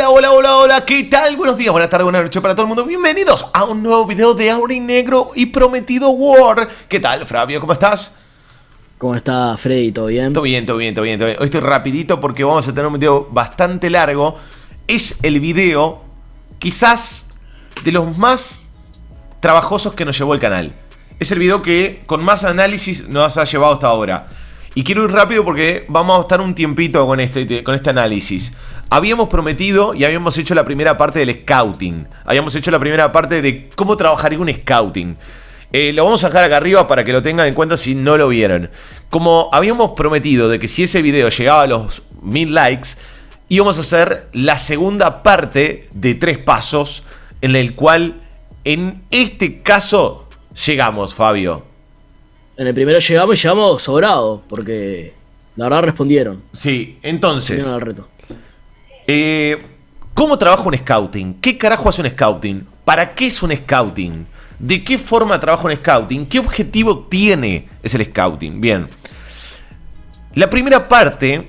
Hola, hola, hola, hola, ¿qué tal? Buenos días, buenas tardes, buenas noches para todo el mundo. Bienvenidos a un nuevo video de Aurinegro y Prometido War. ¿Qué tal, Fabio? ¿Cómo estás? ¿Cómo está, Freddy? ¿Todo bien? Todo bien, todo bien, todo bien, todo bien. Hoy estoy rapidito porque vamos a tener un video bastante largo. Es el video, quizás, de los más trabajosos que nos llevó el canal. Es el video que con más análisis nos ha llevado hasta ahora. Y quiero ir rápido porque vamos a estar un tiempito con este análisis. Habíamos prometido y habíamos hecho la primera parte del scouting. Habíamos hecho la primera parte de cómo trabajaría un scouting. Lo vamos a dejar acá arriba para que lo tengan en cuenta si no lo vieron. Como habíamos prometido de que si ese video llegaba a los 1000 likes, íbamos a hacer la segunda parte de 3 pasos, en el cual en este caso llegamos, Fabio. En el primero llegamos y llegamos sobrados, porque la verdad respondieron. Sí, entonces, Al reto. ¿Cómo trabaja un scouting? ¿Qué carajo hace un scouting? ¿Para qué es un scouting? ¿De qué forma trabaja un scouting? ¿Qué objetivo tiene el scouting? Bien. La primera parte,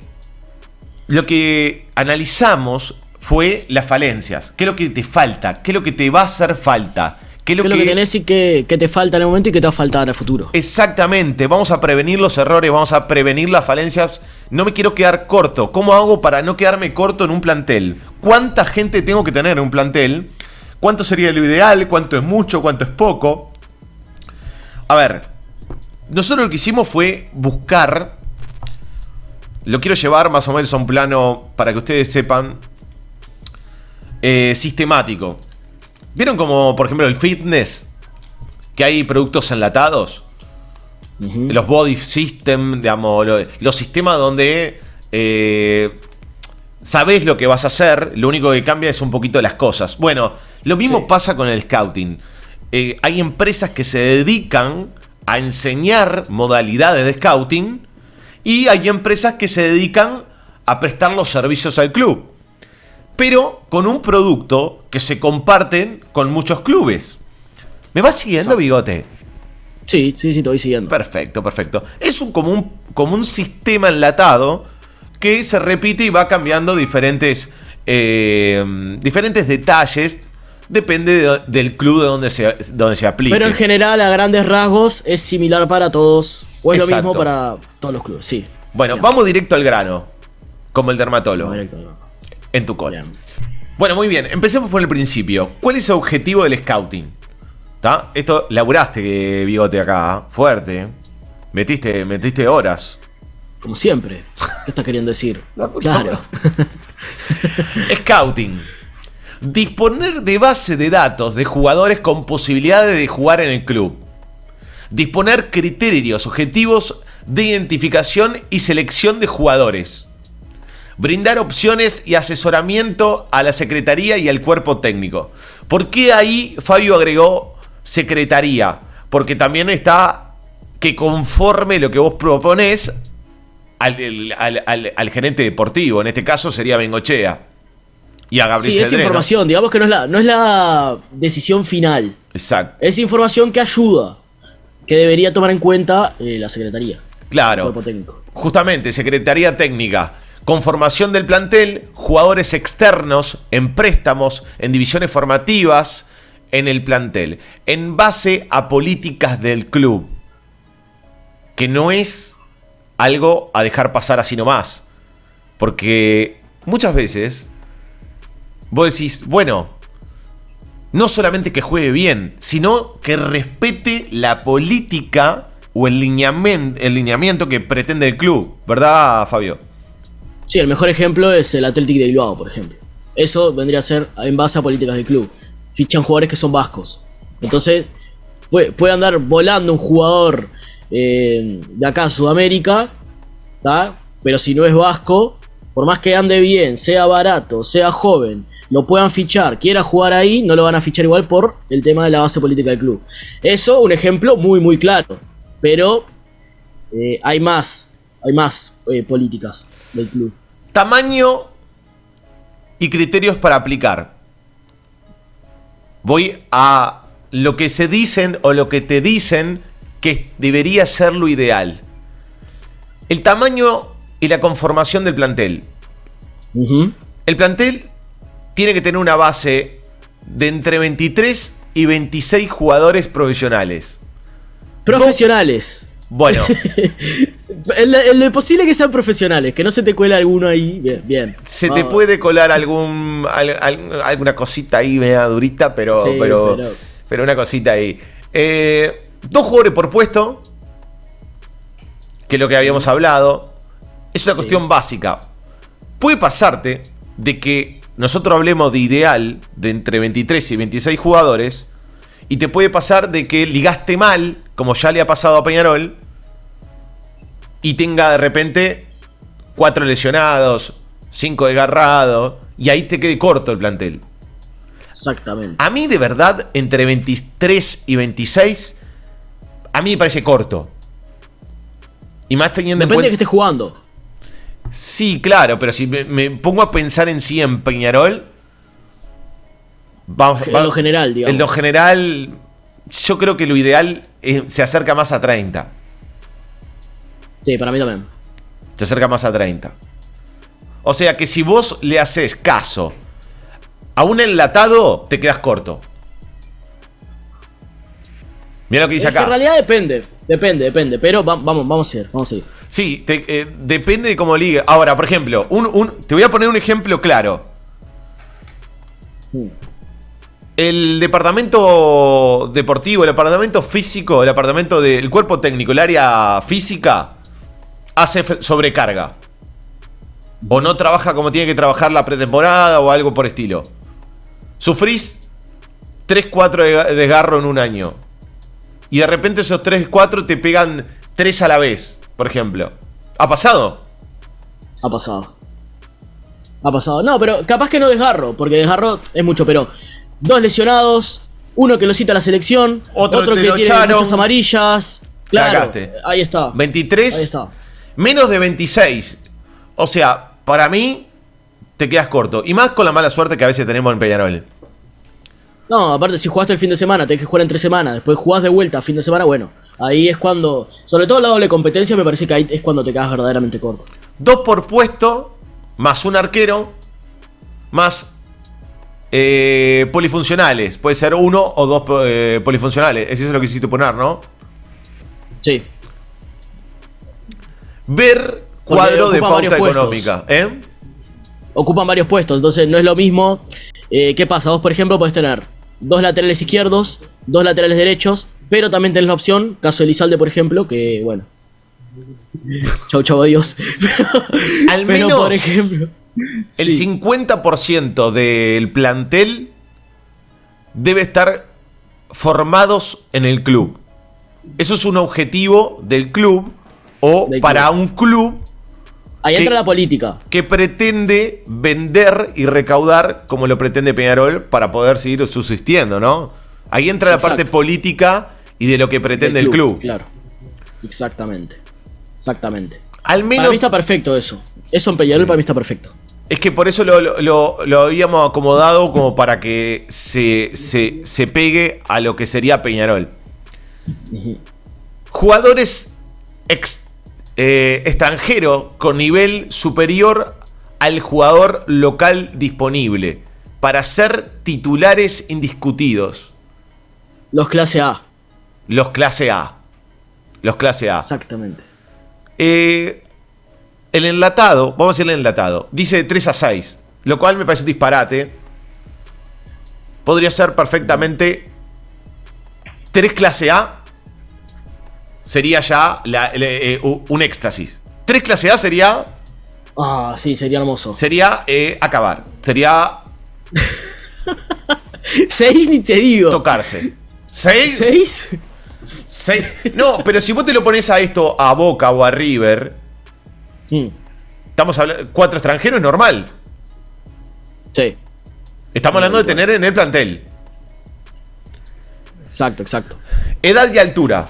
lo que analizamos fue las falencias. ¿Qué es lo que te falta? ¿Qué es lo que te va a hacer falta? ¿Qué es lo que tenés y qué te falta en el momento y qué te va a faltar en el futuro? Exactamente, vamos a prevenir los errores, vamos a prevenir las falencias. No me quiero quedar corto. ¿Cómo hago para no quedarme corto en un plantel? ¿Cuánta gente tengo que tener en un plantel? ¿Cuánto sería lo ideal? ¿Cuánto es mucho? ¿Cuánto es poco? A ver, nosotros lo que hicimos fue buscar. Lo quiero llevar más o menos a un plano para que ustedes sepan. Sistemático. ¿Vieron como, por ejemplo, el fitness? Que hay productos enlatados. Los body system, digamos, los sistemas donde sabés lo que vas a hacer, lo único que cambia es un poquito las cosas. Bueno, lo mismo pasa con el scouting. Hay empresas que se dedican a enseñar modalidades de scouting y hay empresas que se dedican a prestar los servicios al club, pero con un producto que se comparten con muchos clubes. ¿Me vas siguiendo, Bigote? Sí, te voy siguiendo. Perfecto, perfecto. Es como un sistema enlatado que se repite y va cambiando diferentes detalles. Depende del club de donde se aplique. Pero en general, a grandes rasgos, es similar para todos. O es lo mismo para todos los clubes, sí. Bueno, vamos directo al grano. Como el dermatólogo. En tu cola. Bueno, muy bien. Empecemos por el principio. ¿Cuál es el objetivo del scouting? ¿Tá? Esto laburaste, Bigote, acá. Fuerte. Metiste horas. Como siempre. ¿Qué estás queriendo decir? Claro. Scouting. Disponer de base de datos de jugadores con posibilidades de jugar en el club. Disponer criterios objetivos de identificación y selección de jugadores. Brindar opciones y asesoramiento a la secretaría y al cuerpo técnico. ¿Por qué ahí Fabio agregó secretaría? Porque también está que conforme lo que vos proponés al gerente deportivo. En este caso sería Bengochea. Y a Gabriel Cedré, es información, ¿no? Digamos que no es la decisión final. Exacto. Es información que ayuda, que debería tomar en cuenta la secretaría. Claro. El cuerpo técnico. Justamente, secretaría técnica. Conformación del plantel, jugadores externos, en préstamos, en divisiones formativas, en el plantel. En base a políticas del club. Que no es algo a dejar pasar así nomás. Porque muchas veces vos decís, bueno, no solamente que juegue bien, sino que respete la política o el lineamiento que pretende el club. ¿Verdad, Fabio? Sí, el mejor ejemplo es el Athletic de Bilbao, por ejemplo. Eso vendría a ser en base a políticas del club. Fichan jugadores que son vascos. Entonces, puede andar volando un jugador de acá, Sudamérica, ¿tá? Pero si no es vasco, por más que ande bien, sea barato, sea joven, lo puedan fichar, quiera jugar ahí, no lo van a fichar igual por el tema de la base política del club. Eso, un ejemplo muy, muy claro. Pero hay más políticas del club. Tamaño y criterios para aplicar. Voy a lo que se dicen o lo que te dicen que debería ser lo ideal. El tamaño y la conformación del plantel. El plantel tiene que tener una base de entre 23 y 26 jugadores profesionales. Profesionales. Bueno. En lo posible que sean profesionales, que no se te cuele alguno ahí. Bien. Se te puede colar alguna cosita ahí media durita, pero una cosita ahí. 2 jugadores por puesto, que es lo que habíamos hablado. Es una cuestión básica. Puede pasarte de que nosotros hablemos de ideal de entre 23 y 26 jugadores, y te puede pasar de que ligaste mal, como ya le ha pasado a Peñarol, y tenga de repente 4 lesionados, 5 desgarrados, y ahí te quede corto el plantel. Exactamente. A mí, de verdad, entre 23 y 26, a mí me parece corto. Y más teniendo Depende de que estés jugando. Sí, claro, pero si me pongo a pensar en sí en Peñarol, En lo general, digamos. En lo general, yo creo que lo ideal se acerca más a 30. Sí, para mí también. Se acerca más a 30. O sea que si vos le haces caso a un enlatado, te quedas corto. Mira lo que dice acá. En realidad depende. Pero vamos a ir. Sí, depende de cómo ligue. Ahora, por ejemplo, te voy a poner un ejemplo claro. El departamento deportivo, el departamento físico, el departamento del cuerpo técnico, el área física, hace sobrecarga. O no trabaja como tiene que trabajar la pretemporada o algo por estilo. Sufrís 3-4 de desgarro en un año. Y de repente esos 3-4 te pegan 3 a la vez, por ejemplo. ¿Ha pasado? Ha pasado. No, pero capaz que no desgarro, porque desgarro es mucho, pero 2 lesionados, uno que lo cita a la selección, otro que tiene muchas amarillas. Claro, cagaste. Ahí está. 23, ahí está. Menos de 26. O sea, para mí te quedas corto. Y más con la mala suerte que a veces tenemos en Peñarol. No, aparte si jugaste el fin de semana, tenés que jugar entre semana, después jugás de vuelta fin de semana, bueno, ahí es cuando, sobre todo la doble competencia, me parece que ahí es cuando te quedas verdaderamente corto. 2 por puesto, más un arquero, más polifuncionales. Puede ser 1 o 2 polifuncionales. Eso es lo que quisiste poner, ¿no? Sí. Ver cuadro de pauta económica. Ocupan varios puestos, entonces no es lo mismo. ¿Qué pasa? Vos, por ejemplo, podés tener 2 laterales izquierdos, 2 laterales derechos, pero también tenés la opción, caso de Elizalde, por ejemplo, que bueno. Chau, adiós. Al menos, por ejemplo, el 50% del plantel debe estar formados en el club. Eso es un objetivo del club o para un club. Ahí entra la política. Que pretende vender y recaudar como lo pretende Peñarol para poder seguir subsistiendo, ¿no? Ahí entra la parte política y de lo que pretende el club. Claro. Exactamente. Al menos, para mí está perfecto eso. Eso en Peñarol para mí está perfecto. Es que por eso lo habíamos acomodado como para que se pegue a lo que sería Peñarol. Jugadores extranjero con nivel superior al jugador local disponible para ser titulares indiscutidos. Los clase A. Los clase A. Exactamente. El enlatado, vamos a decir el enlatado, dice de 3 a 6, lo cual me parece un disparate. Podría ser perfectamente 3 clase A. Sería ya un éxtasis. 3 clase A sería... Ah, sí, sería hermoso. Sería acabar. Sería... 6 ni te digo. Tocarse. ¿6? No, pero si vos te lo pones a esto, a Boca o a River... Estamos hablando... 4 extranjeros es normal. Sí. Estamos hablando de tener en el plantel. Exacto. Edad y altura.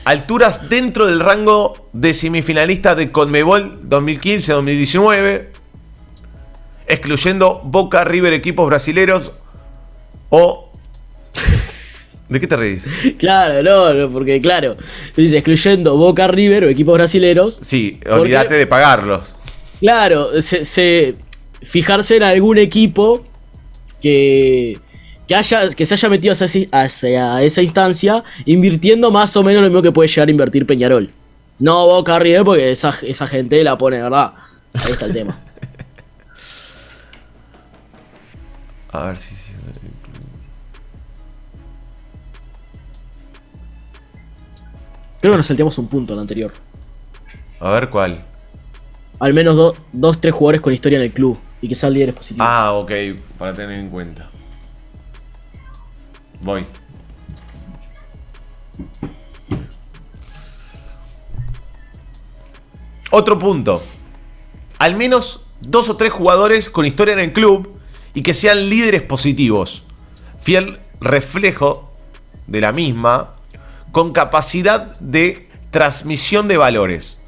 Alturas dentro del rango de semifinalista de Conmebol 2015-2019, excluyendo Boca, River, equipos brasileros o... ¿De qué te reís? Claro, no, porque claro, dice excluyendo Boca, River o equipos brasileros. Sí, olvídate de pagarlos. Claro, se fijarse en algún equipo que se haya metido hacia esa instancia, invirtiendo más o menos lo mismo que puede llegar a invertir Peñarol. No Boca River, porque esa gente la pone, de verdad. Ahí está el tema. A ver si... Creo que nos salteamos un punto en el anterior. A ver cuál. Al menos 3 jugadores con historia en el club y que sean líderes positivos. Ah, ok, para tener en cuenta. Voy. Otro punto. Al menos 2 o 3 jugadores con historia en el club y que sean líderes positivos. Fiel reflejo de la misma, con capacidad de transmisión de valores.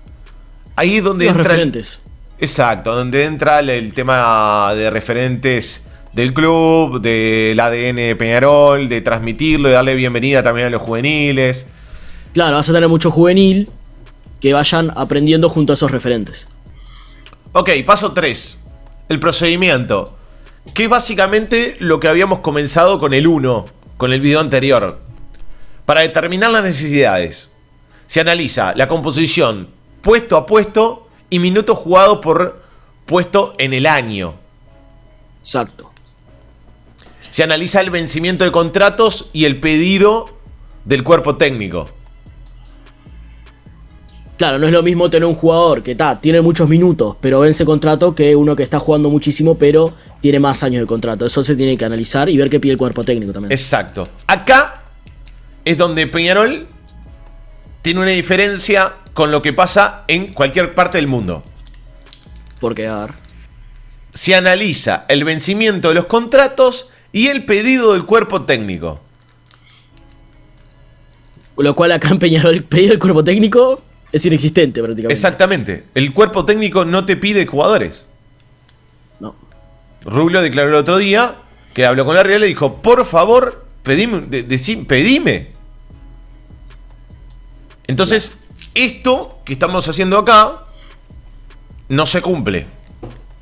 Ahí es donde los entra referentes. Exacto, donde entra el tema de referentes del club, del ADN de Peñarol, de transmitirlo, de darle bienvenida también a los juveniles. Claro, vas a tener mucho juvenil que vayan aprendiendo junto a esos referentes. Ok, paso 3. El procedimiento. Que es básicamente lo que habíamos comenzado con el 1, con el video anterior. Para determinar las necesidades, se analiza la composición puesto a puesto y minutos jugados por puesto en el año. Exacto. Se analiza el vencimiento de contratos y el pedido del cuerpo técnico. Claro, no es lo mismo tener un jugador que tiene muchos minutos, pero vence contrato, que uno que está jugando muchísimo, pero tiene más años de contrato. Eso se tiene que analizar y ver qué pide el cuerpo técnico también. Exacto. Acá es donde Peñarol tiene una diferencia con lo que pasa en cualquier parte del mundo. Porque, a ver. Se analiza el vencimiento de los contratos y el pedido del cuerpo técnico. Con lo cual acá en Peñarol el pedido del cuerpo técnico es inexistente prácticamente. Exactamente. El cuerpo técnico no te pide jugadores. No. Rubio declaró el otro día que habló con la Real y le dijo, por favor, pedime. Entonces, esto que estamos haciendo acá no se cumple.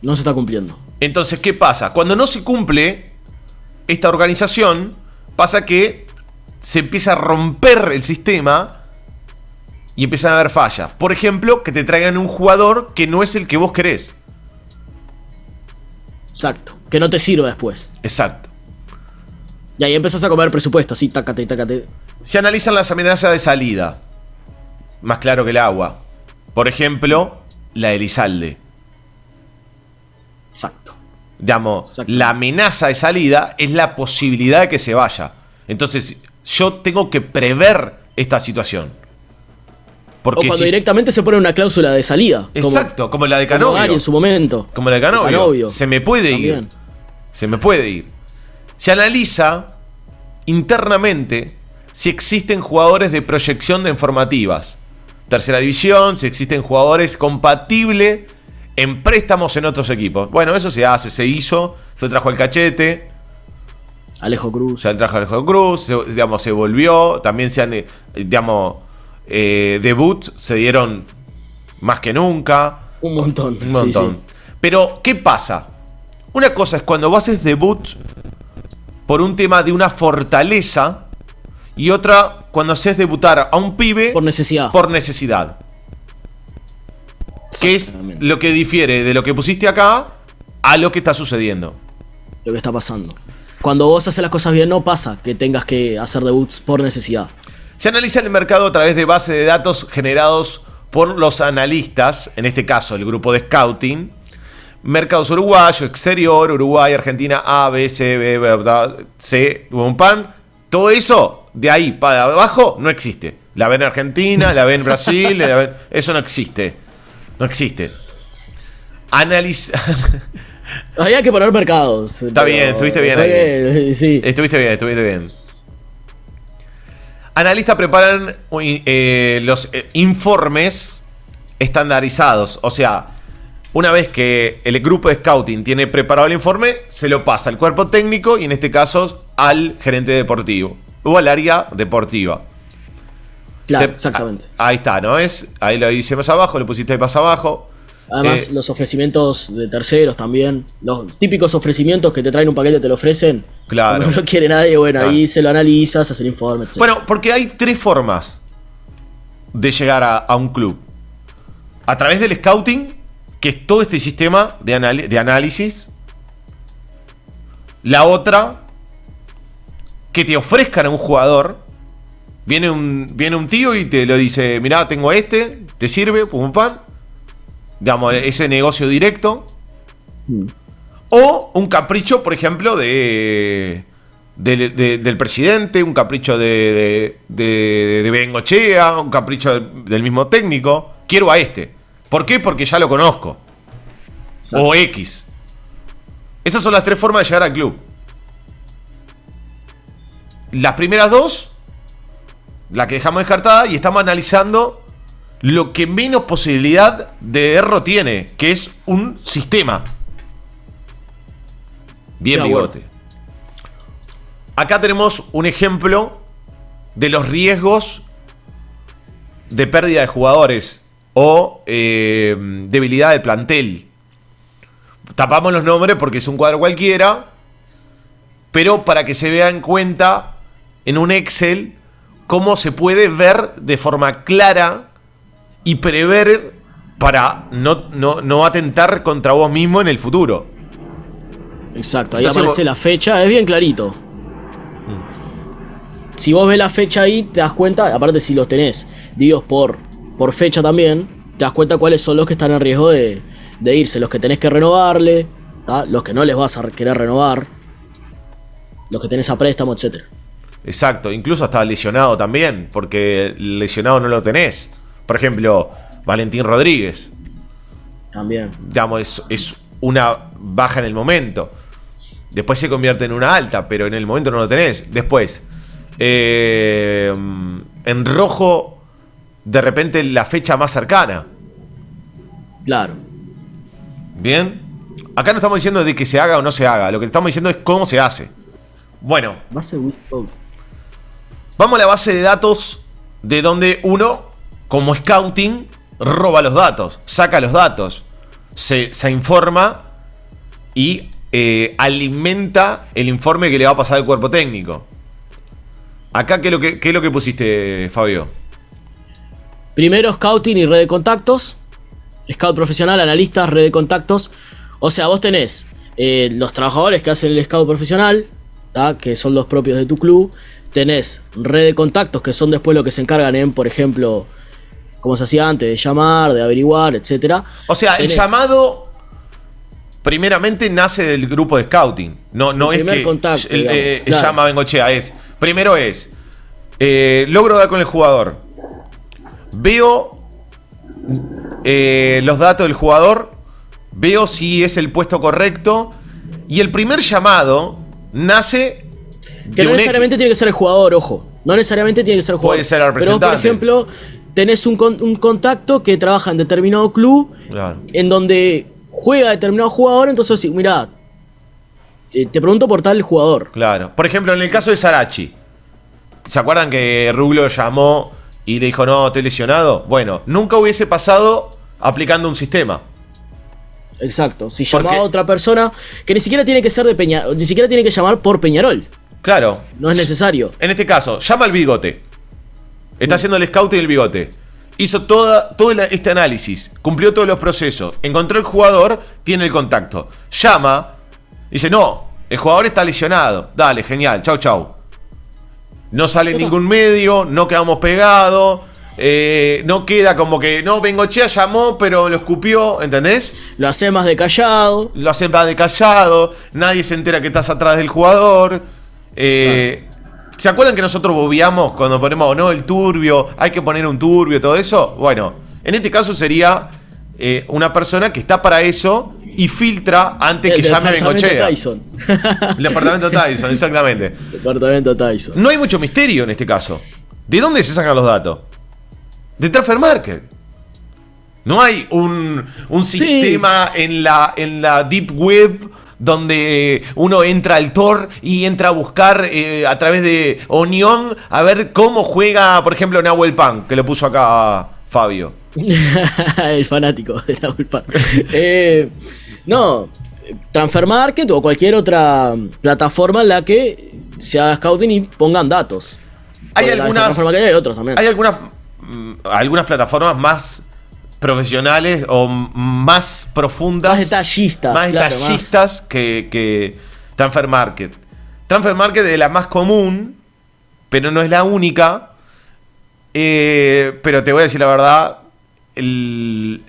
No se está cumpliendo. Entonces, ¿qué pasa? Cuando no se cumple esta organización, pasa que se empieza a romper el sistema y empiezan a haber fallas. Por ejemplo, que te traigan un jugador que no es el que vos querés. Exacto. Que no te sirva después. Exacto. Y ahí empezás a comer presupuesto, así, tácate. Se analizan las amenazas de salida. Más claro que el agua. Por ejemplo, la de Elizalde. Exacto. Digamos, la amenaza de salida es la posibilidad de que se vaya. Entonces, yo tengo que prever esta situación. Porque o cuando directamente se pone una cláusula de salida. Exacto, como la de Canovio. Como Gary en su momento. Como la de Canovio. Se me puede también. ir. Se me puede ir. Se analiza internamente si existen jugadores de proyección de informativas. Tercera división, si existen jugadores compatibles en préstamos en otros equipos. Bueno, eso se hace, se hizo, se trajo el Cachete. Alejo Cruz. Se trajo Alejo Cruz, se volvió. También se han, debuts se dieron más que nunca. Un montón. Un montón. Sí. Pero, ¿qué pasa? Una cosa es cuando vos haces debuts por un tema de una fortaleza. Y otra, cuando haces debutar a un pibe por necesidad. Por necesidad. Que es lo que difiere de lo que pusiste acá a lo que está sucediendo. Lo que está pasando. Cuando vos haces las cosas bien, no pasa que tengas que hacer debuts por necesidad. Se analiza el mercado a través de bases de datos generados por los analistas, en este caso el grupo de scouting. Mercados uruguayos, exterior, Uruguay, Argentina, A, B, C, B, C, un pan. Todo eso, de ahí para abajo, no existe. La ven en Argentina, la ven en Brasil, eso no existe. No existe. Había que poner mercados. Está bien, estuviste bien ahí. Sí. Estuviste bien. Analistas preparan los informes estandarizados. O sea, una vez que el grupo de scouting tiene preparado el informe, se lo pasa al cuerpo técnico y en este caso al gerente deportivo o al área deportiva. Claro, exactamente. Ahí está, ¿no? Ahí lo hice más abajo, lo pusiste ahí más abajo. Además, los ofrecimientos de terceros también. Los típicos ofrecimientos que te traen un paquete y te lo ofrecen. Claro. Como no lo quiere nadie, bueno, Claro. ahí se lo analizas, haces el informe, etc. Bueno, porque hay 3 formas de llegar a un club. A través del scouting, que es todo este sistema de análisis. La otra, que te ofrezcan a un jugador. Viene un tío y te lo dice, mirá, tengo este, te sirve, pum pan. Digamos, ese negocio directo. O un capricho, por ejemplo, del presidente, un capricho de Bengochea, un capricho del mismo técnico. Quiero a este. ¿Por qué? Porque ya lo conozco. Exacto. O X. Esas son las 3 formas de llegar al club. Las primeras 2, la que dejamos descartada, y estamos analizando lo que menos posibilidad de error tiene, que es un sistema. Bien, Bigote. Acá tenemos un ejemplo de los riesgos de pérdida de jugadores o debilidad del plantel. Tapamos los nombres porque es un cuadro cualquiera, pero para que se vea en cuenta en un Excel cómo se puede ver de forma clara y prever para no atentar contra vos mismo en el futuro. Exacto, ahí Entonces aparece la fecha, es bien clarito. Si vos ves la fecha ahí, te das cuenta, aparte si los tenés divididos por fecha también, te das cuenta cuáles son los que están en riesgo de irse, los que tenés que renovarle, ¿tá? Los que no les vas a querer renovar, los que tenés a préstamo, etc. Exacto, incluso hasta lesionado también, porque lesionado no lo tenés. Por ejemplo, Valentín Rodríguez. También. Digamos, es una baja en el momento. Después se convierte en una alta, pero en el momento no lo tenés. Después, en rojo, de repente la fecha más cercana. Claro. Bien. Acá no estamos diciendo de que se haga o no se haga. Lo que estamos diciendo es cómo se hace. Bueno, Base Wizard. vamos a la base de datos de donde uno, como scouting, roba los datos, saca los datos, se informa y alimenta el informe que le va a pasar al cuerpo técnico. Acá, ¿qué es lo que pusiste, Fabio? Primero, scouting y red de contactos. Scout profesional, analistas, red de contactos. O sea, vos tenés los trabajadores que hacen el scout profesional, ¿tá? Que son los propios de tu club. Tenés red de contactos, que son después los que se encargan en, por ejemplo, como se hacía antes, de llamar, de averiguar, etc. O sea, el llamado primeramente nace del grupo de scouting. No es que contacto, claro. llama a Bengochea. Primero es logro dar con el jugador. Veo los datos del jugador. Veo si es el puesto correcto. Y el primer llamado nace que no necesariamente tiene que ser el jugador, ojo. No necesariamente tiene que ser el jugador. Puede ser el representante. Pero, por ejemplo, tenés un contacto que trabaja en determinado club, claro, en donde juega determinado jugador, entonces sí, mirá, te pregunto por tal jugador. Claro. Por ejemplo, en el caso de Sarachi, ¿se acuerdan que Rubio llamó y le dijo, no, estoy lesionado? Bueno, nunca hubiese pasado aplicando un sistema. Exacto. Si llamaba a otra persona que ni siquiera tiene que ser de Peñarol, ni siquiera tiene que llamar por Peñarol. Claro. No es necesario. En este caso, llama al Bigote. Está haciendo el scouting del Bigote. Hizo todo este análisis. Cumplió todos los procesos. Encontró el jugador, tiene el contacto. Llama. Dice, no, el jugador está lesionado. Dale, genial, chau, chau. No sale ningún medio, no quedamos pegados. No queda como que, no, Bengochea llamó, pero lo escupió, ¿entendés? Lo hace más de callado. Lo hace más de callado. Nadie se entera que estás atrás del jugador. ¿Se acuerdan que nosotros bobeamos cuando ponemos, no, el turbio, hay que poner un turbio, todo eso? Bueno, en este caso sería una persona que está para eso y filtra antes que llame a Bengochea. Tyson. El departamento Tyson, exactamente. Departamento Tyson. No hay mucho misterio en este caso. ¿De dónde se sacan los datos? De Transfer Market. No hay un sistema en la Deep Web donde uno entra al Tor y entra a buscar a través de Onion a ver cómo juega, por ejemplo, Nahuel Pan, que lo puso acá Fabio. El fanático de la Ulpan. No, Transfer Market o cualquier otra plataforma en la que se haga scouting y pongan datos. Hay Porque algunas, Transfer Market hay otros también. hay algunas plataformas más profesionales o más profundas, Más detallistas. más claro, detallistas que Transfer Market. Transfer Market es la más común, pero no es la única. Pero te voy a decir la verdad, el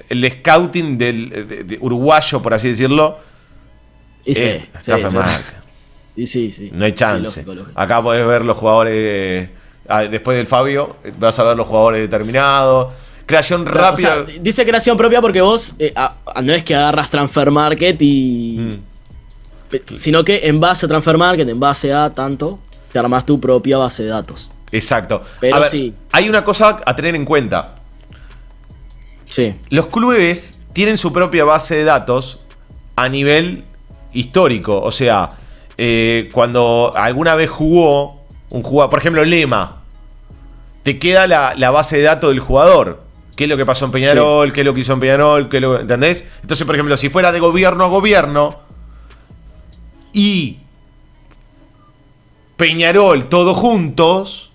scouting de uruguayo, por así decirlo, Y sí, es sí, Transfer sí. Market. Y sí. No hay chance. Sí, lógico. Acá podés ver los jugadores. Después del Fabio, vas a ver los jugadores determinados. Creación Claro, rápida. o sea, dice creación propia porque vos no es que agarras Transfer Market y. Sino que en base a Transfer Market, en base a tanto, te armas tu propia base de datos. Exacto. Pero A ver, sí. hay una cosa a tener en cuenta. Sí. Los clubes tienen su propia base de datos a nivel histórico. O sea, cuando alguna vez jugó un jugador, por ejemplo, Lema, te queda la base de datos del jugador. ¿Qué es lo que pasó en Peñarol? ¿Qué es lo que hizo en Peñarol? ¿Entendés? Entonces, por ejemplo, si fuera de gobierno a gobierno y Peñarol todos juntos,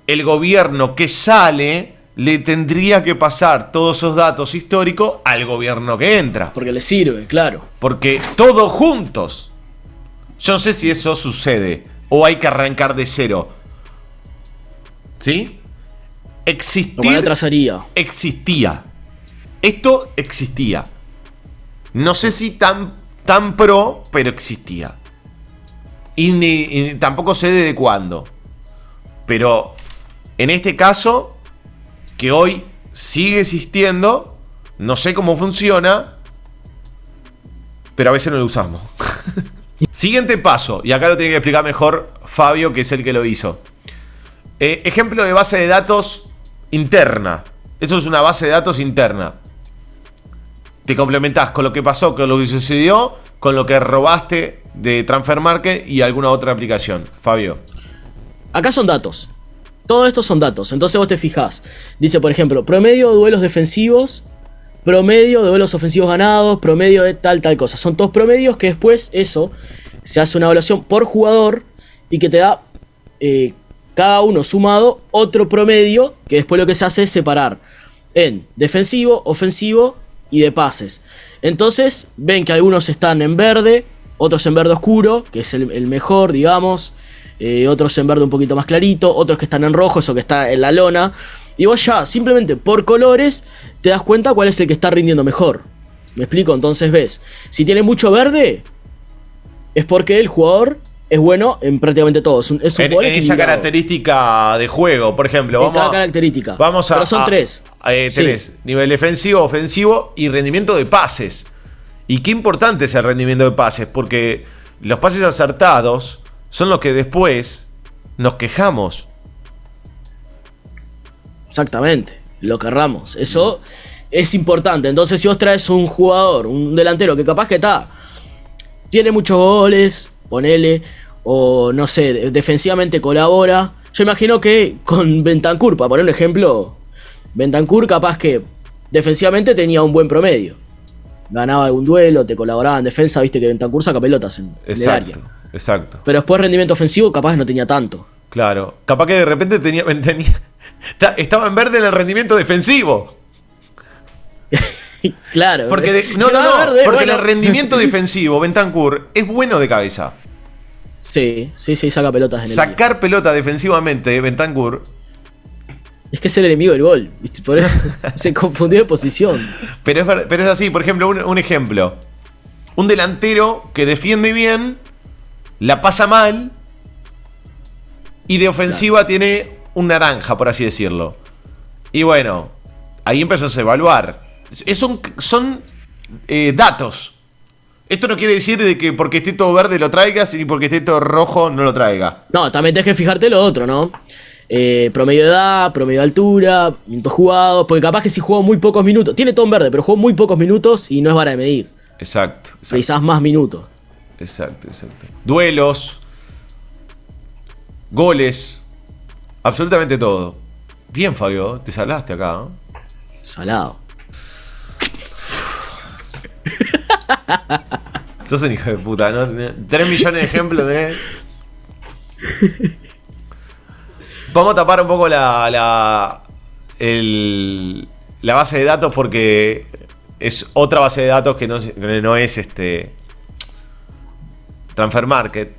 el gobierno que sale le tendría que pasar todos esos datos históricos al gobierno que entra. Porque le sirve, claro. Porque todos juntos. Yo no sé si eso sucede o hay que arrancar de cero. ¿Sí? Como la trazaría. Existía. Esto existía. No sé si tan pro, pero existía. Y tampoco sé desde cuándo. Pero en este caso, que hoy sigue existiendo, no sé cómo funciona, pero a veces no lo usamos. Siguiente paso, y acá lo tiene que explicar mejor Fabio, que es el que lo hizo. Ejemplo de base de datos interna. Eso es una base de datos interna. Te complementás con lo que pasó, con lo que sucedió, con lo que robaste de Transfer Market y alguna otra aplicación. Fabio. Acá son datos. Todo esto son datos. Entonces vos te fijás. Dice, por ejemplo, promedio de duelos defensivos, promedio de duelos ofensivos ganados, promedio de tal cosa. Son todos promedios que después eso se hace una evaluación por jugador y que te da cada uno sumado otro promedio que después lo que se hace es separar en defensivo, ofensivo y de pases. Entonces ven que algunos están en verde, otros en verde oscuro, que es el mejor, digamos. Otros en verde un poquito más clarito, otros que están en rojo, eso que está en la lona. Y vos ya, simplemente por colores, te das cuenta cuál es el que está rindiendo mejor. ¿Me explico? Entonces ves, si tiene mucho verde, es porque el jugador es bueno en prácticamente todo. Es un jugador en esa característica de juego, por ejemplo. En cada característica. Pero son tres. Tenés nivel defensivo, ofensivo y rendimiento de pases. Y qué importante es el rendimiento de pases, porque los pases acertados son los que después nos quejamos. Exactamente, lo querramos. Eso es importante. Entonces, si vos traes un jugador, un delantero que capaz que tiene muchos goles, ponele, o no sé, defensivamente colabora. Yo imagino que con Bentancur, para poner un ejemplo, Bentancur capaz que defensivamente tenía un buen promedio. Ganaba algún duelo, te colaboraba en defensa, viste que Bentancur saca pelotas en el área. Exacto. Pero después rendimiento ofensivo capaz no tenía tanto. Claro. Capaz que de repente estaba en verde en el rendimiento defensivo. Claro. Porque porque en el rendimiento defensivo, Bentancur es bueno de cabeza. Sí, saca pelotas en el área. Sacar pelota defensivamente, Bentancur. Es que es el enemigo del gol, ¿viste? Por eso se confundió de posición. Pero es así, por ejemplo, un ejemplo. Un delantero que defiende bien, la pasa mal y de ofensiva tiene un naranja, por así decirlo. Y bueno, ahí empezás a evaluar. Son datos. Esto no quiere decir de que porque esté todo verde lo traigas y porque esté todo rojo no lo traiga. No, también tenés que fijarte lo otro, ¿no? Promedio de edad, promedio de altura, minutos jugados. Porque capaz que si jugó muy pocos minutos, tiene todo en verde, pero jugó muy pocos minutos y no es vara de medir. Exacto. Precisás más minutos. Exacto. Duelos, goles, absolutamente todo. Bien, Fabio, te salaste acá, ¿no? Salado. Sos un hijo de puta, ¿no? 3 millones de ejemplos tenés. Vamos a tapar un poco la base de datos porque es otra base de datos que no es Transfer Market.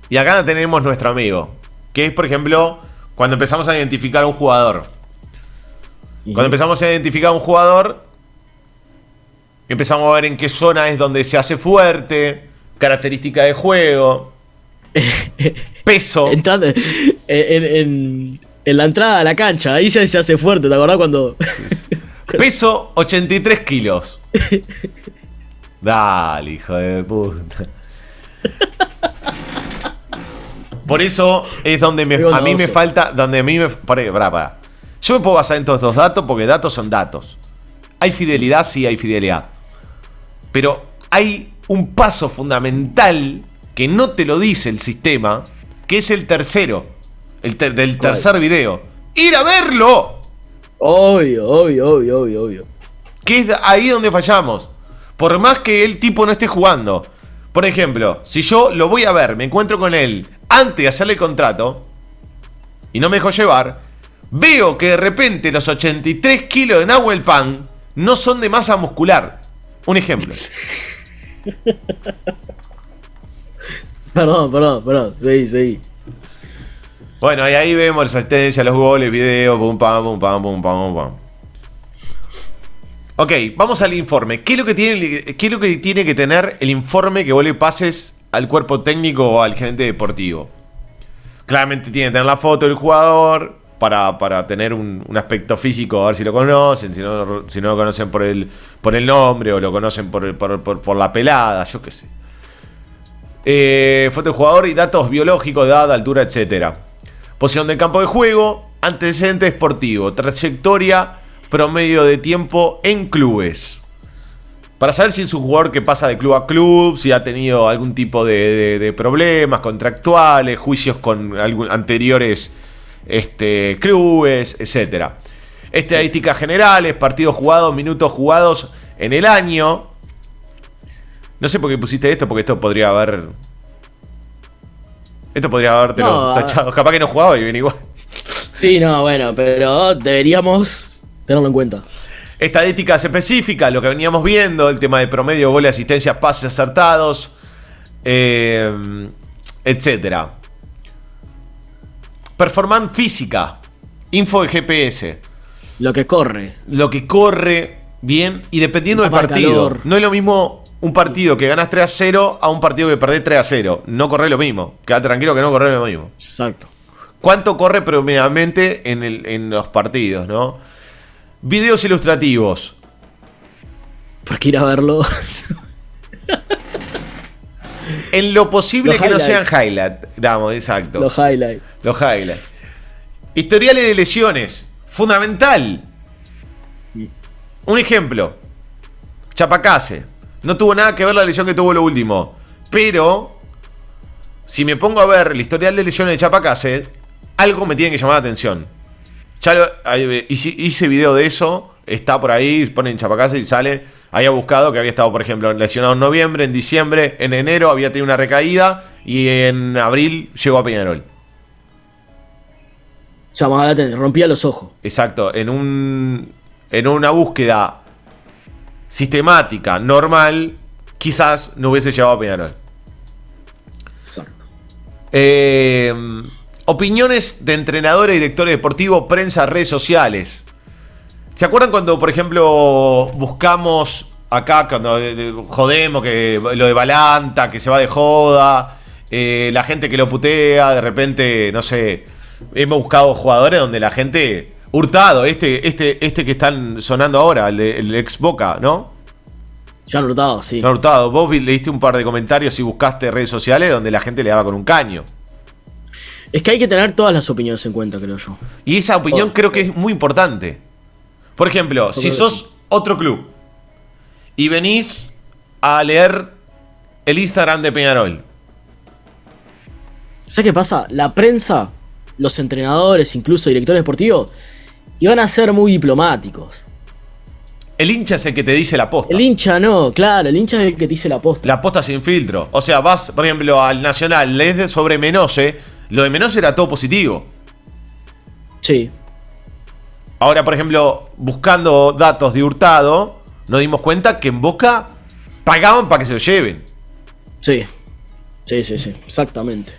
Y acá tenemos nuestro amigo, que es, por ejemplo, cuando empezamos a identificar a un jugador. Cuando empezamos a identificar a un jugador, empezamos a ver en qué zona es donde se hace fuerte, característica de juego, peso. Entrando en la entrada a la cancha, ahí se hace fuerte, ¿te acordás cuando? Peso 83 kilos. Dale, hijo de puta. Por eso es donde a mí me falta. Pará. Yo me puedo basar en todos estos datos porque datos son datos. ¿Hay fidelidad? Sí, hay fidelidad. Pero hay un paso fundamental que no te lo dice el sistema, que es el tercero. Del tercer video. ¡Ir a verlo! Obvio. Que es ahí donde fallamos. Por más que el tipo no esté jugando. Por ejemplo, si yo lo voy a ver, me encuentro con él antes de hacerle el contrato y no me dejo llevar, veo que de repente los 83 kilos de Nahuel Pan no son de masa muscular. Un ejemplo. Perdón. Seguí. Bueno, y ahí vemos la asistencia, los goles, videos, pum pam. Ok, vamos al informe. ¿Qué es lo que tiene que tener el informe que vos le pases al cuerpo técnico o al gerente deportivo? Claramente tiene que tener la foto del jugador para tener un aspecto físico, a ver si lo conocen, si no lo conocen por el nombre o lo conocen por la pelada, yo qué sé. Foto del jugador y datos biológicos, edad, altura, etc. Posición del campo de juego, antecedente deportivo, trayectoria, promedio de tiempo en clubes. Para saber si es un jugador que pasa de club a club, si ha tenido algún tipo de problemas contractuales, juicios con anteriores clubes, etc. Estadísticas generales, partidos jugados, minutos jugados en el año. No sé por qué pusiste esto, porque esto podría haber... tachado. Capaz que no jugaba y viene igual. Sí, no, bueno, pero deberíamos tenerlo en cuenta. Estadísticas específicas, lo que veníamos viendo, el tema de promedio, goles, asistencias, pases acertados, etcétera. Performance física, info de GPS. Lo que corre bien y dependiendo del partido. No es lo mismo un partido que ganas 3-0 a un partido que perdés 3-0. No corre lo mismo. Quédate tranquilo que no corre lo mismo. Exacto. ¿Cuánto corre promediamente en los partidos, no? Videos ilustrativos. ¿Por qué ir a verlo? En lo posible que no sean highlights. Damos, exacto. Los highlights. Historiales de lesiones. Fundamental. Un ejemplo. Chapacase. No tuvo nada que ver la lesión que tuvo lo último. Pero, si me pongo a ver el historial de lesiones de Chapacase, algo me tiene que llamar la atención. Hice video de eso. Está por ahí, ponen Chapacase y sale. Había buscado que había estado, por ejemplo, lesionado en noviembre, en diciembre, en enero había tenido una recaída y en abril llegó a Peñarol. Llamaba la atención, rompía los ojos. Exacto, en una búsqueda sistemática, normal, quizás no hubiese llegado a Peñarol. Exacto. Opiniones de entrenadores, directores deportivos, prensa, redes sociales. ¿Se acuerdan cuando, por ejemplo, buscamos acá, cuando jodemos que lo de Balanta, que se va de joda, la gente que lo putea, de repente, no sé, hemos buscado jugadores donde la gente... Hurtado, este que están sonando ahora, el ex Boca, ¿no? Jan Hurtado, sí. Jan Hurtado, vos leíste un par de comentarios y buscaste redes sociales donde la gente le daba con un caño. Es que hay que tener todas las opiniones en cuenta, creo yo. Y esa opinión creo que es muy importante. Por ejemplo, si sos otro club y venís a leer el Instagram de Peñarol. ¿Sabes qué pasa? La prensa los entrenadores, incluso directores deportivos, iban a ser muy diplomáticos. El hincha es el que te dice la posta. El hincha no, claro, el hincha es el que te dice la posta. La posta sin filtro. O sea, vas, por ejemplo, al Nacional, lees sobre Menose. Lo de Menose era todo positivo. Sí. Ahora, por ejemplo, buscando datos de Hurtado, nos dimos cuenta que en Boca pagaban para que se lo lleven. Sí. Sí, exactamente.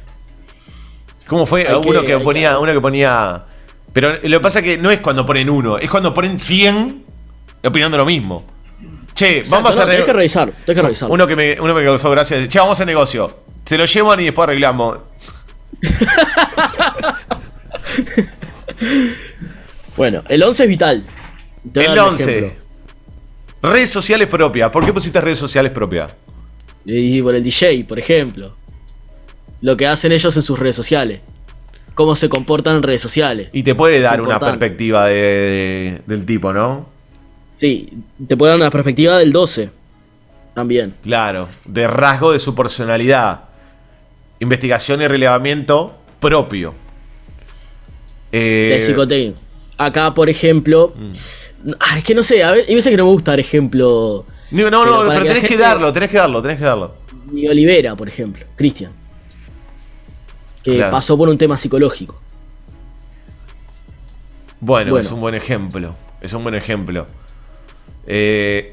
¿Cómo fue? Uno que ponía. Pero lo que pasa es que no es cuando ponen uno, es cuando ponen 100 opinando lo mismo. Che, Exacto, vamos a hacer. Tenés que revisar. Uno que me causó gracia. Che, vamos a hacer negocio. Se lo llevan y después arreglamos. Bueno, el 11 es vital. El 11. Redes sociales propias. ¿Por qué pusiste redes sociales propias? Y por el DJ, por ejemplo. Lo que hacen ellos en sus redes sociales. Cómo se comportan en redes sociales. Y te puede dar una perspectiva del tipo, ¿no? Sí, te puede dar una perspectiva del 12. También. Claro, de rasgo de su personalidad. Investigación y relevamiento propio. De psicotécnico. Acá, por ejemplo. Es que no sé, hay veces que no me gusta dar ejemplo. No, pero tenés que darlo. Y Olivera, por ejemplo, Cristian. Que claro. pasó por un tema psicológico. Bueno, es un buen ejemplo.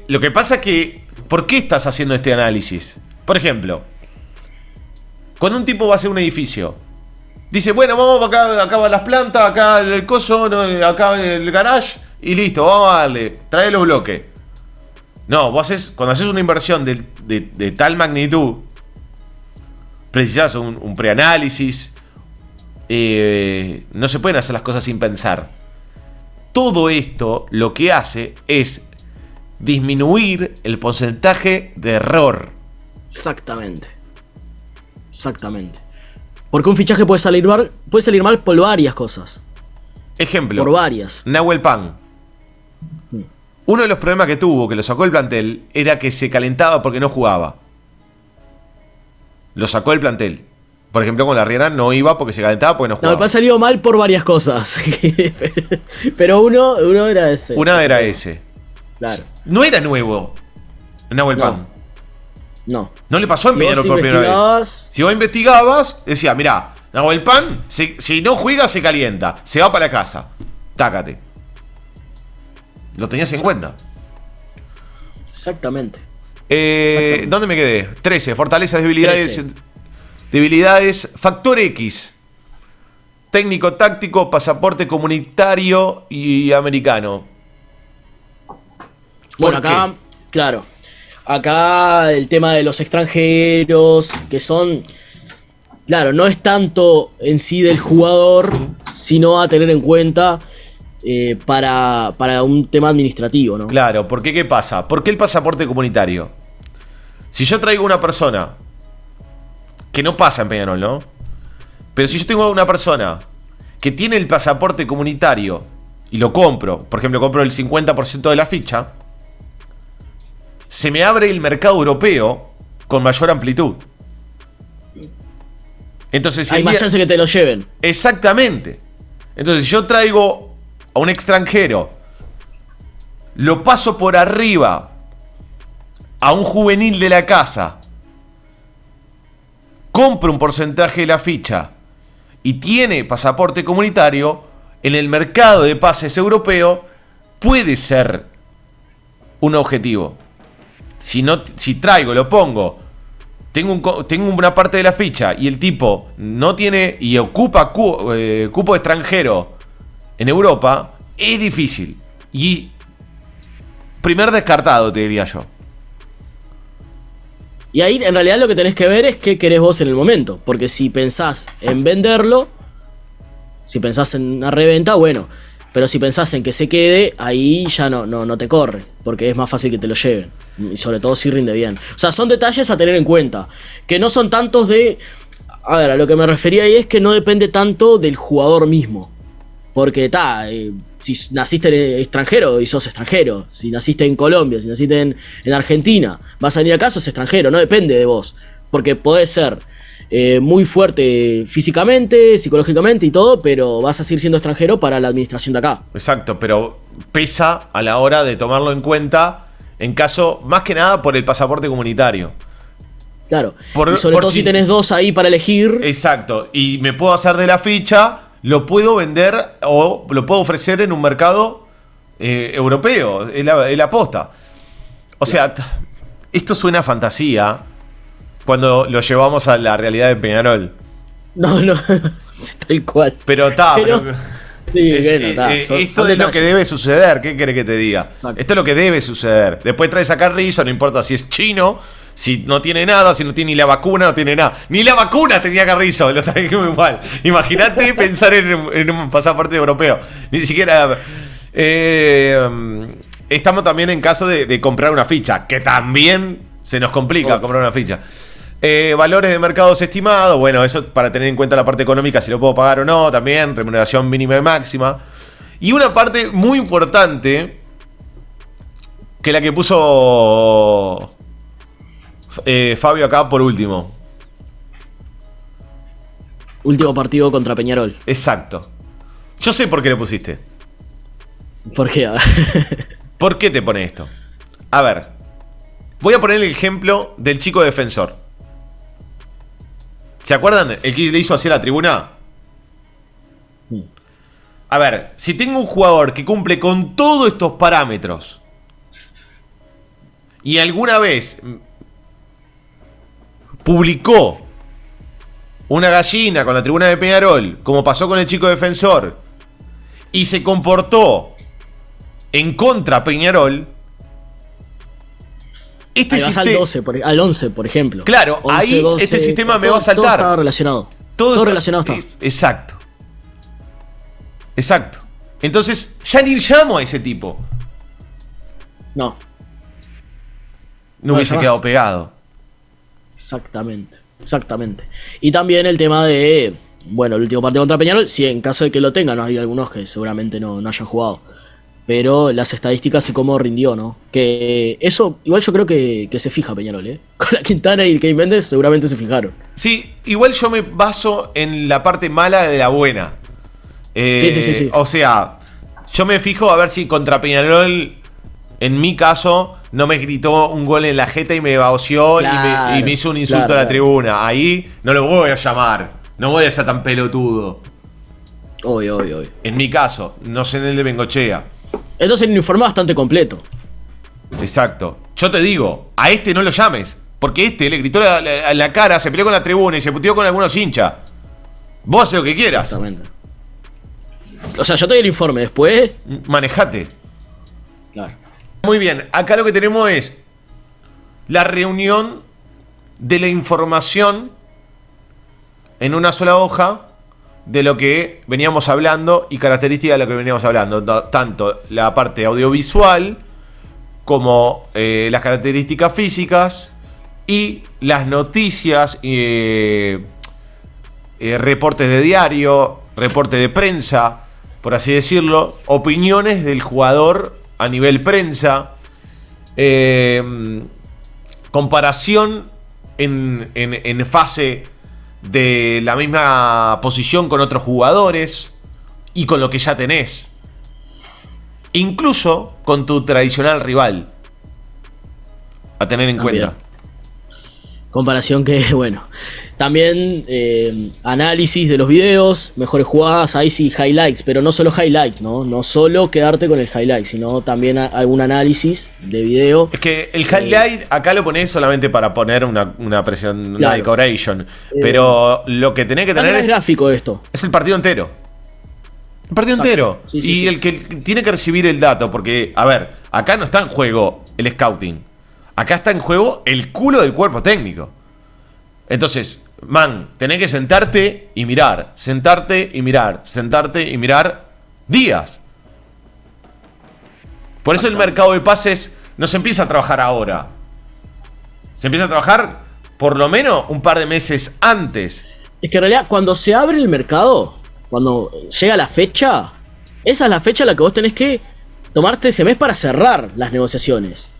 Lo que pasa es que, ¿por qué estás haciendo este análisis? Por ejemplo, cuando un tipo va a hacer un edificio, dice, bueno, vamos acá van las plantas, acá el coso, acá el garage, y listo, vamos a darle, trae los bloques. No, cuando haces una inversión de tal magnitud, precisas un preanálisis. No se pueden hacer las cosas sin pensar. Todo esto lo que hace es disminuir el porcentaje de error. Exactamente. Porque un fichaje puede salir mal por varias cosas. Ejemplo. Por varias. Nahuel Pan. Uno de los problemas que tuvo, que lo sacó del plantel, era que se calentaba porque no jugaba. Lo sacó del plantel. Por ejemplo, con la Riera no iba porque se calentaba porque no jugaba. Nahuel Pan salió mal por varias cosas. Pero uno era ese. Una era ese. Claro. No era nuevo Nahuel Pan. No. No le pasó en Peñarol por primera vez. Si vos investigabas, decía, mirá, Nahuel Pan, si no juega se calienta, se va para la casa. Tácate. Lo tenías en cuenta. Exactamente. ¿Dónde me quedé? 13. Fortalezas, debilidades. 13. Debilidades. Factor X. Técnico, táctico, pasaporte comunitario y americano. Bueno, acá, claro. Acá el tema de los extranjeros, que son. Claro, no es tanto en sí del jugador, sino a tener en cuenta para un tema administrativo, ¿no? Claro, porque ¿qué pasa? ¿Por qué el pasaporte comunitario? Si yo traigo una persona, que no pasa en Peñarol, ¿no? Pero si yo tengo una persona que tiene el pasaporte comunitario y lo compro, por ejemplo, compro el 50% de la ficha, se me abre el mercado europeo con mayor amplitud. Entonces, hay más chance que te lo lleven. Exactamente. Entonces, si yo traigo a un extranjero, lo paso por arriba a un juvenil de la casa, compro un porcentaje de la ficha y tiene pasaporte comunitario, en el mercado de pases europeo puede ser un objetivo. Si traigo, lo pongo, tengo una parte de la ficha y el tipo no tiene y ocupa cupo extranjero en Europa, es difícil. Y primer descartado, te diría yo. Y ahí en realidad lo que tenés que ver es qué querés vos en el momento. Porque si pensás en venderlo, si pensás en una reventa, bueno. Pero si pensás en que se quede, ahí ya no te corre. Porque es más fácil que te lo lleven. Y sobre todo si rinde bien. O sea, son detalles a tener en cuenta. Que no son tantos de... A ver, a lo que me refería ahí es que no depende tanto del jugador mismo. Porque si naciste extranjero y sos extranjero. Si naciste en Colombia, si naciste en Argentina, vas a venir acá, sos extranjero. No depende de vos. Porque podés ser muy fuerte físicamente, psicológicamente y todo, pero vas a seguir siendo extranjero para la administración de acá. Exacto, pero pesa a la hora de tomarlo en cuenta en caso, más que nada por el pasaporte comunitario. Claro, y sobre todo si tenés dos ahí para elegir. Exacto, y me puedo hacer de la ficha, lo puedo vender o lo puedo ofrecer en un mercado europeo, es la posta. O sea, esto suena a fantasía cuando lo llevamos a la realidad de Peñarol. No, tal cual. Pero está. Sí, esto es lo que debe suceder. ¿Qué querés que te diga? Exacto. Esto es lo que debe suceder. Después traes a Carrizo, no importa si es chino, si no tiene nada, si no tiene ni la vacuna, no tiene nada. Ni la vacuna tenía Carrizo, lo trajimos igual. Imagínate pensar en un pasaporte europeo. Ni siquiera. Estamos también en caso de comprar una ficha, que también se nos complica comprar una ficha. Valores de mercados estimados, bueno, eso para tener en cuenta la parte económica, si lo puedo pagar o no, también, remuneración mínima y máxima. Y una parte muy importante, que la que puso Fabio acá por último. Último partido contra Peñarol. Exacto. Yo sé por qué le pusiste. ¿Por qué? ¿Por qué te pone esto? A ver, voy a poner el ejemplo del chico defensor. ¿Se acuerdan? El que le hizo así a la tribuna. A ver, si tengo un jugador que cumple con todos estos parámetros y alguna vez publicó una gallina con la tribuna de Peñarol, como pasó con el chico defensor, y se comportó en contra Peñarol, Ahí vas al 11, por ejemplo. Claro, 11, ahí 12, este sistema me va a saltar. Todo está relacionado. Todo relacionado está. Exacto. Exacto. Entonces, ya ni llamo a ese tipo. No hubiese quedado pegado. Exactamente. Y también el tema de, bueno, el último partido contra Peñarol, si en caso de que lo tengan, hay algunos que seguramente no hayan jugado. Pero las estadísticas y cómo rindió, ¿no? Que eso, igual yo creo que se fija Peñarol, ¿eh? Con la Quintana y Kevin Méndez seguramente se fijaron. Sí, igual yo me baso en la parte mala de la buena. Sí. O sea, yo me fijo a ver si contra Peñarol, en mi caso, no me gritó un gol en la jeta y me baoció, claro, y me hizo un insulto a la tribuna. Ahí no lo voy a llamar. No voy a ser tan pelotudo. Obvio. En mi caso, no sé en el de Bengochea. Entonces un informe bastante completo. Exacto. Yo te digo, a este no lo llames. Porque este le gritó a la cara, se peleó con la tribuna y se puteó con algunos hinchas. Vos haces lo que quieras. Exactamente. O sea, yo te doy el informe, después manejate. Claro. Muy bien, acá lo que tenemos es la reunión de la información en una sola hoja de lo que veníamos hablando y características de lo que veníamos hablando. Tanto la parte audiovisual como las características físicas y las noticias, reportes de diario, reporte de prensa, por así decirlo, opiniones del jugador a nivel prensa, comparación en fase de la misma posición con otros jugadores y con lo que ya tenés. Incluso con tu tradicional rival. A tener en cuenta. Comparación que, bueno. También análisis de los videos, mejores jugadas, ahí sí highlights, pero no solo highlights, ¿no? No solo quedarte con el highlight, sino también algún análisis de video. Es que el highlight acá lo ponés solamente para poner una presión, una decoration. Pero lo que tenés que tener es gráfico esto. Es el partido entero. El partido entero. Sí. El que tiene que recibir el dato, porque, a ver, acá no está en juego el scouting. Acá está en juego el culo del cuerpo técnico. Entonces, tenés que sentarte y mirar. Sentarte y mirar días. Por eso el mercado de pases no se empieza a trabajar ahora. Se empieza a trabajar por lo menos un par de meses antes. Es que en realidad cuando se abre el mercado, cuando llega la fecha, esa es la fecha en la que vos tenés que tomarte ese mes para cerrar las negociaciones.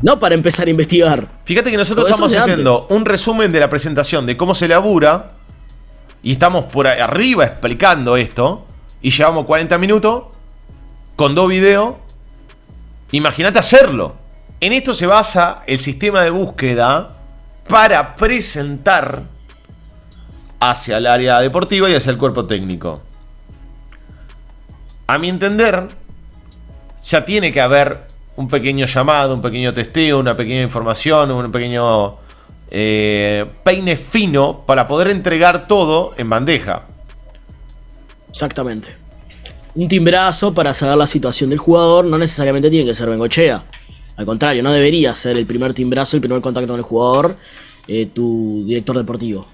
No para empezar a investigar. Fíjate que nosotros Todo eso estamos de antes. haciendo un resumen de la presentación de cómo se labura. Y estamos por arriba explicando esto. Y llevamos 40 minutos con 2 videos. Imagínate hacerlo. En esto se basa el sistema de búsqueda para presentar hacia el área deportiva y hacia el cuerpo técnico. A mi entender, ya tiene que haber un pequeño llamado, un pequeño testeo, una pequeña información, un pequeño peine fino para poder entregar todo en bandeja. Exactamente. Un timbrazo para saber la situación del jugador no necesariamente tiene que ser Bengochea. Al contrario, no debería ser el primer timbrazo, el primer contacto con el jugador, tu director deportivo.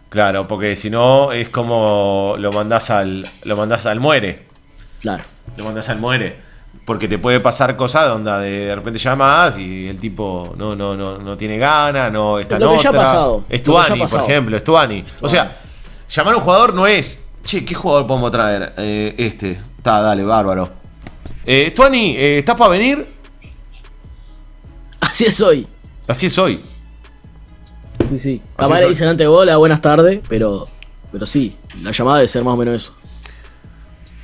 Claro, porque si no es como lo mandás al muere. Claro. Lo mandás al muere. Porque te puede pasar cosas donde de repente llamas y el tipo no tiene ganas, no está en Lo que otra. ya ha pasado. Es Lo que ya ha Tuani, por pasado. ejemplo, es Tuani. O sea, llamar a un jugador no es, che, ¿qué jugador podemos traer? Está, dale, bárbaro. Tuani, ¿estás para venir? Así es hoy. Así es hoy. Sí, sí. Así Capaz es le hoy. dicen antes bola, buenas tardes, pero sí, la llamada debe ser más o menos eso.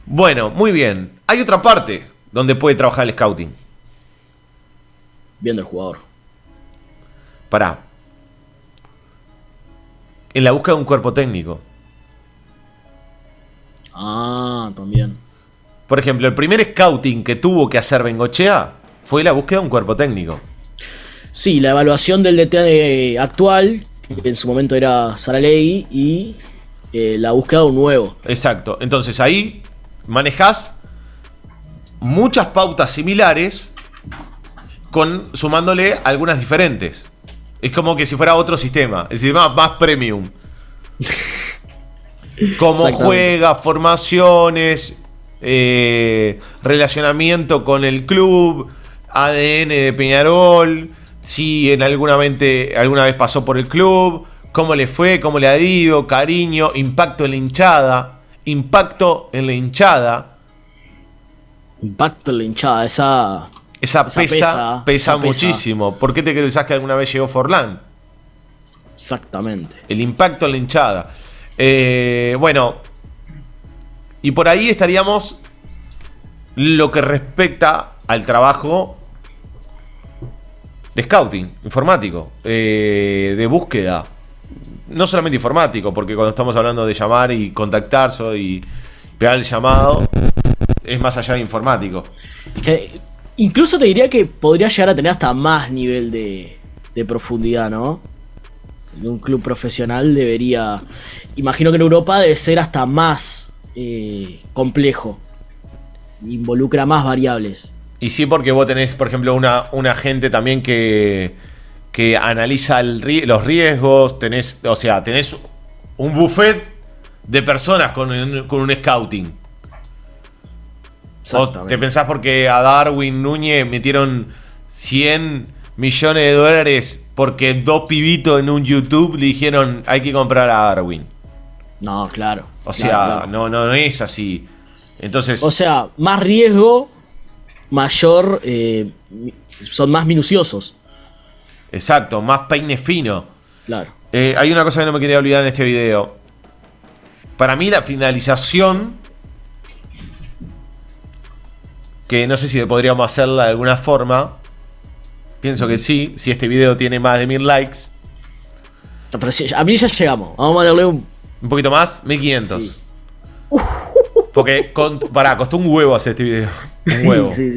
Bueno, muy bien. Hay otra parte donde puede trabajar el scouting. Viendo el jugador. Pará. En la búsqueda de un cuerpo técnico. Ah, también. Por ejemplo, el primer scouting que tuvo que hacer Bengochea fue la búsqueda de un cuerpo técnico. Sí, la evaluación del DT actual, que en su momento era Saralegui, y la búsqueda de un nuevo. Exacto. Entonces ahí manejás muchas pautas similares sumándole algunas diferentes. Es como que si fuera otro sistema. El sistema más premium. Cómo Exactamente. juega, formaciones, relacionamiento con el club, ADN de Peñarol, si en alguna vez pasó por el club, cómo le fue, cómo le ha ido, cariño, impacto en la hinchada. Impacto en la hinchada. Impacto en la hinchada, Esa pesa pesa muchísimo. ¿Por qué te pensás que alguna vez llegó Forlán? Exactamente. El impacto en la hinchada. Bueno, y por ahí estaríamos lo que respecta al trabajo de scouting informático, de búsqueda. No solamente informático, porque cuando estamos hablando de llamar y contactarse y pegar el llamado, es más allá de informático. Es que incluso te diría que podría llegar a tener hasta más nivel de profundidad, ¿no? En un club profesional debería... Imagino que en Europa debe ser hasta más complejo. Involucra más variables. Y sí, porque vos tenés, por ejemplo, una gente también que analiza los riesgos. Tenés un buffet de personas con un scouting. O te pensás porque a Darwin Núñez metieron 100 millones de dólares porque 2 pibitos en un YouTube le dijeron hay que comprar a Darwin. No, claro. O claro, sea, claro. no es así. Entonces, O sea, más riesgo, mayor... son más minuciosos. exacto, más peine fino. Claro. Hay una cosa que no me quería olvidar en este video. Para mí la finalización, que no sé si podríamos hacerla de alguna forma. Pienso que sí, si este video tiene más de 1000 likes. Pero sí, a mí ya llegamos. Vamos a darle un... Un poquito más, 1500. Sí. Porque costó un huevo hacer este video. Un huevo. Sí.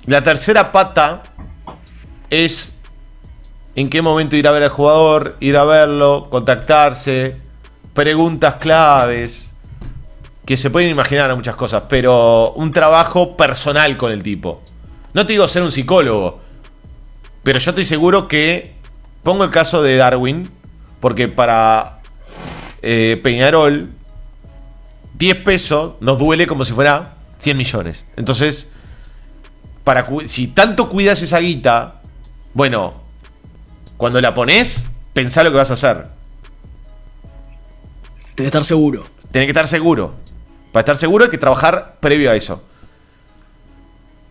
La tercera pata es en qué momento ir a ver al jugador, ir a verlo, contactarse, preguntas claves, que se pueden imaginar muchas cosas, pero un trabajo personal con el tipo. No te digo ser un psicólogo, pero yo estoy seguro que, pongo el caso de Darwin, porque para Peñarol 10 pesos nos duele como si fuera 100 millones. Entonces, si tanto cuidas esa guita, bueno, cuando la pones, pensá lo que vas a hacer. Tienes que estar seguro. Tenés que estar seguro. Para estar seguro hay que trabajar previo a eso.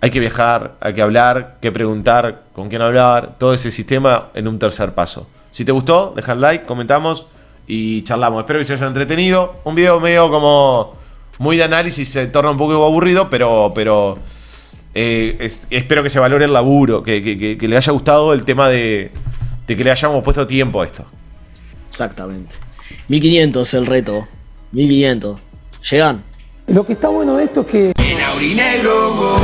hay que viajar, hay que hablar, que preguntar, con quién hablar, todo ese sistema en un tercer paso. Si te gustó, deja el like, comentamos y charlamos. Espero que se haya entretenido. Un video medio como muy de análisis, se torna un poco aburrido, pero espero que se valore el laburo, que le haya gustado el tema de que le hayamos puesto tiempo a esto. Exactamente. 1500 el reto. 1500. Llegan. Lo que está bueno de esto es que... En aurinegro,